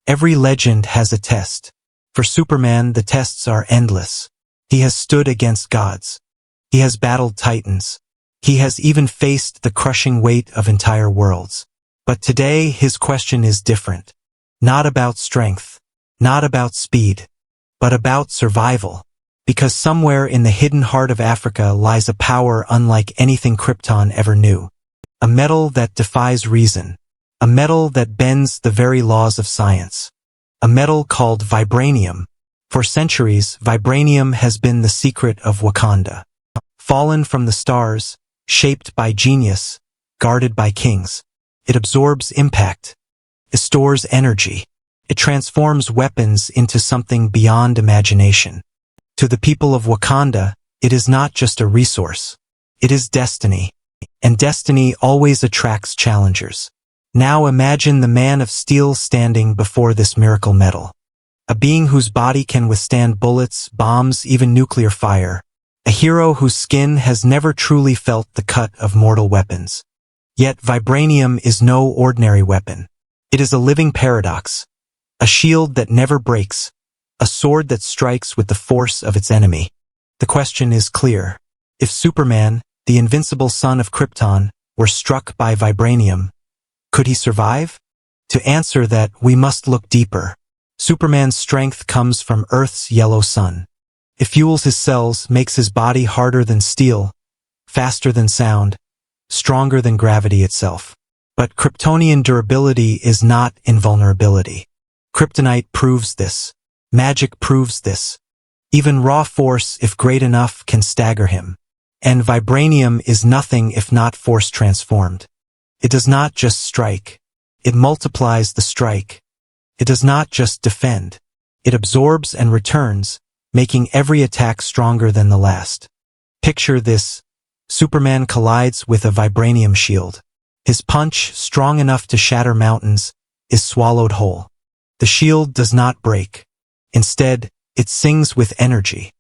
Every legend has a test. For Superman, the tests are endless. He has stood against gods. He has battled titans. He has even faced the crushing weight of entire worlds. But today, his question is different. Not about strength, not about speed, but about survival. Because somewhere in the hidden heart of Africa lies a power unlike anything Krypton ever knew. A metal that defies reason. A metal that bends the very laws of science. A metal called Vibranium. For centuries, Vibranium has been the secret of Wakanda. Fallen from the stars, shaped by genius, guarded by kings. It absorbs impact. It stores energy. It transforms weapons into something beyond imagination. To the people of Wakanda, it is not just a resource. It is destiny. And destiny always attracts challengers. Now imagine the Man of Steel standing before this miracle metal. A being whose body can withstand bullets, bombs, even nuclear fire. A hero whose skin has never truly felt the cut of mortal weapons. Yet Vibranium is no ordinary weapon. It is a living paradox. A shield that never breaks. A sword that strikes with the force of its enemy. The question is clear. If Superman, the invincible son of Krypton, were struck by Vibranium, could he survive? To answer that, we must look deeper. Superman's strength comes from Earth's yellow sun. It fuels his cells, makes his body harder than steel, faster than sound, stronger than gravity itself. But Kryptonian durability is not invulnerability. Kryptonite proves this. Magic proves this. Even raw force, if great enough, can stagger him. And Vibranium is nothing if not force transformed. It does not just strike. It multiplies the strike. It does not just defend. It absorbs and returns, making every attack stronger than the last. Picture this. Superman collides with a Vibranium shield. His punch, strong enough to shatter mountains, is swallowed whole. The shield does not break. Instead, it sings with energy.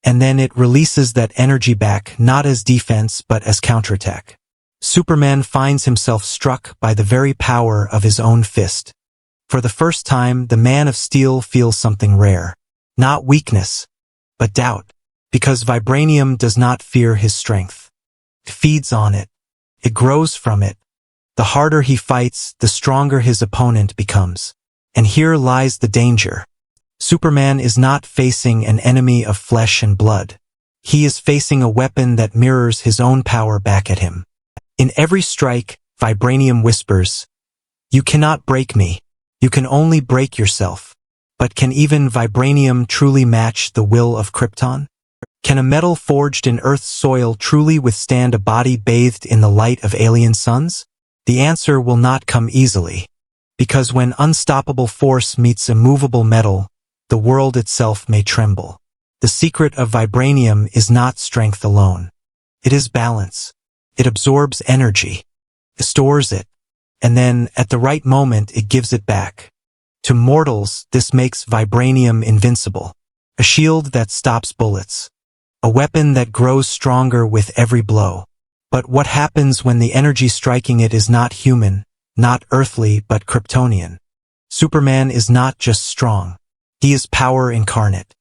And then it releases that energy back, not as defense but as counterattack. Superman finds himself struck by the very power of his own fist. For the first time, the Man of Steel feels something rare. Not weakness, but doubt. Because Vibranium does not fear his strength. It feeds on it. It grows from it. The harder he fights, the stronger his opponent becomes. And here lies the danger. Superman is not facing an enemy of flesh and blood. He is facing a weapon that mirrors his own power back at him. In every strike, Vibranium whispers, "You cannot break me. You can only break yourself." But can even Vibranium truly match the will of Krypton? Can a metal forged in Earth's soil truly withstand a body bathed in the light of alien suns? The answer will not come easily. Because when unstoppable force meets immovable metal, the world itself may tremble. The secret of Vibranium is not strength alone. It is balance. It absorbs energy. It stores it. And then, at the right moment, it gives it back. To mortals, this makes Vibranium invincible. A shield that stops bullets. A weapon that grows stronger with every blow. But what happens when the energy striking it is not human, not earthly, but Kryptonian? Superman is not just strong. He is power incarnate.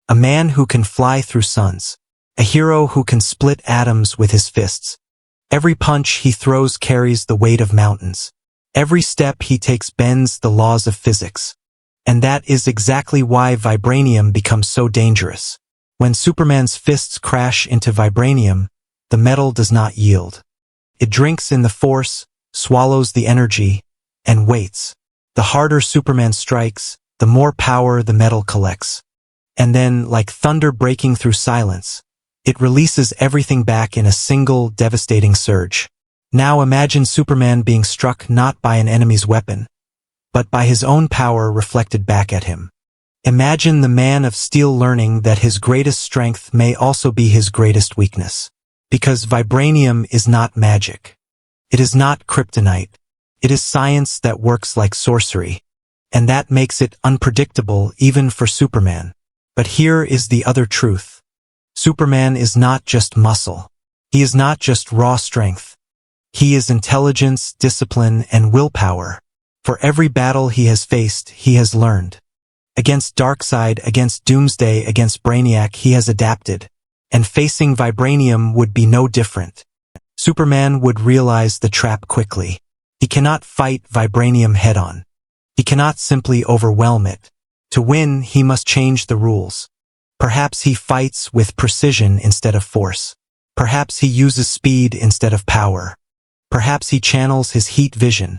A man who can fly through suns. A hero who can split atoms with his fists. Every punch he throws carries the weight of mountains. Every step he takes bends the laws of physics. And that is exactly why Vibranium becomes so dangerous. When Superman's fists crash into Vibranium, the metal does not yield. It drinks in the force, swallows the energy, and waits. The harder Superman strikes, the more power the metal collects. And then, like thunder breaking through silence, it releases everything back in a single, devastating surge. Now imagine Superman being struck not by an enemy's weapon, but by his own power reflected back at him. Imagine the Man of Steel learning that his greatest strength may also be his greatest weakness. Because Vibranium is not magic. It is not kryptonite. It is science that works like sorcery. And that makes it unpredictable even for Superman. But here is the other truth. Superman is not just muscle. He is not just raw strength. He is intelligence, discipline, and willpower. For every battle he has faced, he has learned. Against Darkseid, against Doomsday, against Brainiac, he has adapted. And facing Vibranium would be no different. Superman would realize the trap quickly. He cannot fight Vibranium head-on. He cannot simply overwhelm it. To win, he must change the rules. Perhaps he fights with precision instead of force. Perhaps he uses speed instead of power. Perhaps he channels his heat vision,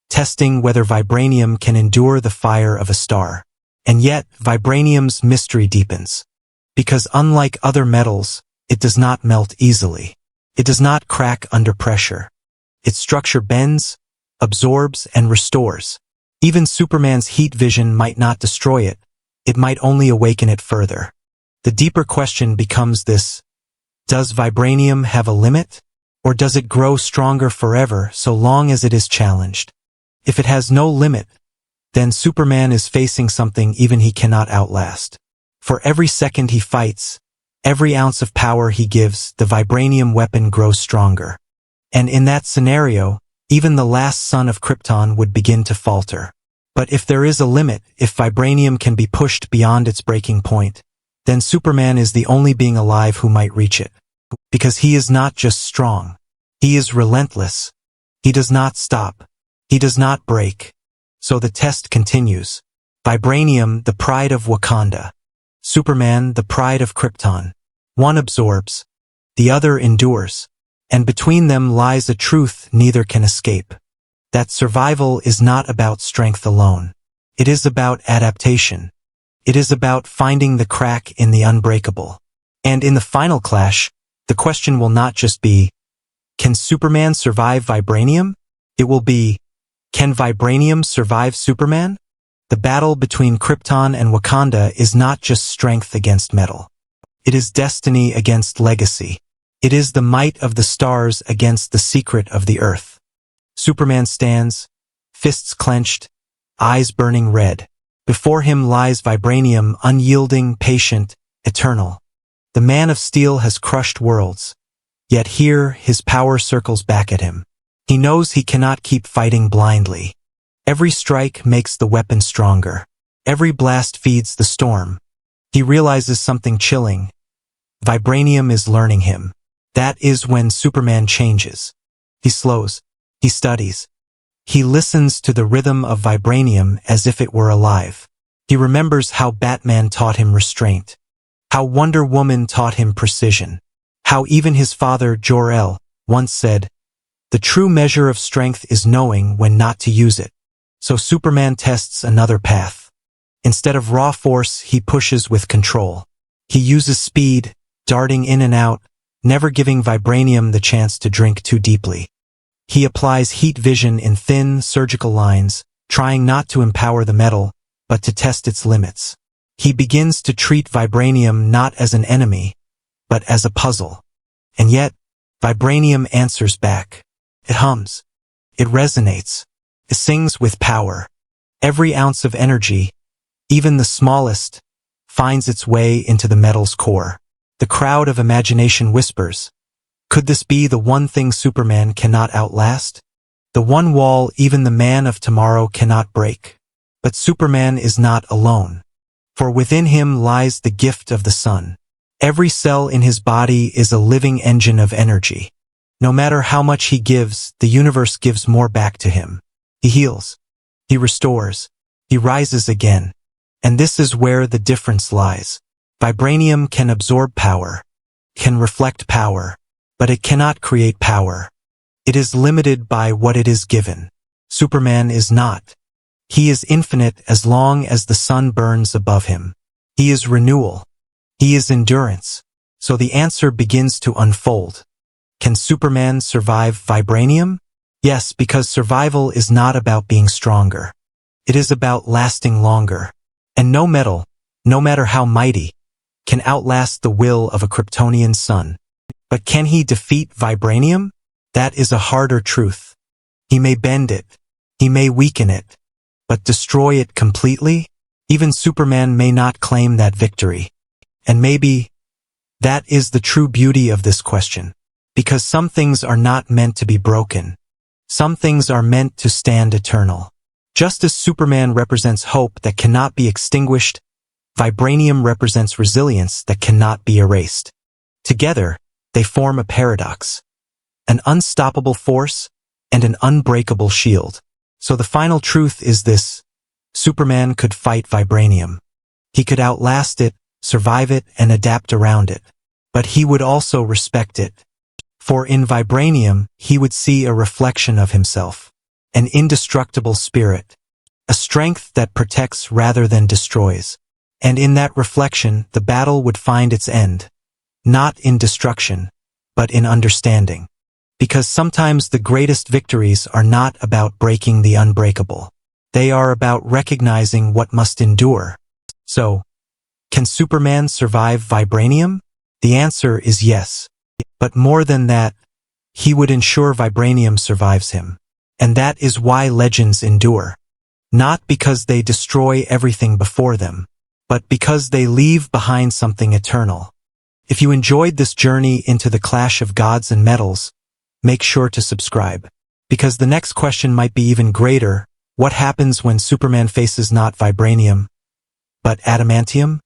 testing whether Vibranium can endure the fire of a star. And yet, Vibranium's mystery deepens. Because unlike other metals, it does not melt easily. It does not crack under pressure. Its structure bends, absorbs, and restores. Even Superman's heat vision might not destroy it. It might only awaken it further. The deeper question becomes this: does Vibranium have a limit? Or does it grow stronger forever so long as it is challenged? If it has no limit, then Superman is facing something even he cannot outlast. For every second he fights, every ounce of power he gives, the Vibranium weapon grows stronger. And in that scenario, even the last son of Krypton would begin to falter. But if there is a limit, if Vibranium can be pushed beyond its breaking point, then Superman is the only being alive who might reach it. Because he is not just strong. He is relentless. He does not stop. He does not break. So the test continues. Vibranium, the pride of Wakanda. Superman, the pride of Krypton. One absorbs. The other endures. And between them lies a truth neither can escape. That survival is not about strength alone. It is about adaptation. It is about finding the crack in the unbreakable. And in the final clash, the question will not just be, can Superman survive Vibranium? It will be, can Vibranium survive Superman? The battle between Krypton and Wakanda is not just strength against metal. It is destiny against legacy. It is the might of the stars against the secret of the earth. Superman stands, fists clenched, eyes burning red. Before him lies Vibranium, unyielding, patient, eternal. The Man of Steel has crushed worlds. Yet here, his power circles back at him. He knows he cannot keep fighting blindly. Every strike makes the weapon stronger. Every blast feeds the storm. He realizes something chilling. Vibranium is learning him. That is when Superman changes. He slows. He studies. He listens to the rhythm of Vibranium as if it were alive. He remembers how Batman taught him restraint. How Wonder Woman taught him precision. How even his father, Jor-El, once said, "The true measure of strength is knowing when not to use it." So Superman tests another path. Instead of raw force, he pushes with control. He uses speed, darting in and out, never giving Vibranium the chance to drink too deeply. He applies heat vision in thin, surgical lines, trying not to empower the metal, but to test its limits. He begins to treat Vibranium not as an enemy, but as a puzzle. And yet, Vibranium answers back. It hums. It resonates. It sings with power. Every ounce of energy, even the smallest, finds its way into the metal's core. The crowd of imagination whispers, could this be the one thing Superman cannot outlast? The one wall even the Man of Tomorrow cannot break. But Superman is not alone. For within him lies the gift of the sun. Every cell in his body is a living engine of energy. No matter how much he gives, the universe gives more back to him. He heals. He restores. He rises again. And this is where the difference lies. Vibranium can absorb power, can reflect power, but it cannot create power. It is limited by what it is given. Superman is not. He is infinite as long as the sun burns above him. He is renewal. He is endurance. So the answer begins to unfold. Can Superman survive Vibranium? Yes, because survival is not about being stronger. It is about lasting longer. And no metal, no matter how mighty, can outlast the will of a Kryptonian sun. But can he defeat Vibranium? That is a harder truth. He may bend it. He may weaken it. But destroy it completely? Even Superman may not claim that victory. And maybe that is the true beauty of this question. Because some things are not meant to be broken. Some things are meant to stand eternal. Just as Superman represents hope that cannot be extinguished, Vibranium represents resilience that cannot be erased. Together, they form a paradox. An unstoppable force and an unbreakable shield. So the final truth is this: Superman could fight Vibranium. He could outlast it, survive it, and adapt around it. But he would also respect it. For in Vibranium, he would see a reflection of himself. An indestructible spirit. A strength that protects rather than destroys. And in that reflection, the battle would find its end. Not in destruction, but in understanding. Because sometimes the greatest victories are not about breaking the unbreakable. They are about recognizing what must endure. So, can Superman survive Vibranium? The answer is yes. But more than that, he would ensure Vibranium survives him. And that is why legends endure. Not because they destroy everything before them, but because they leave behind something eternal. If you enjoyed this journey into the clash of gods and metals, make sure to subscribe. Because the next question might be even greater: what happens when Superman faces not Vibranium, but adamantium?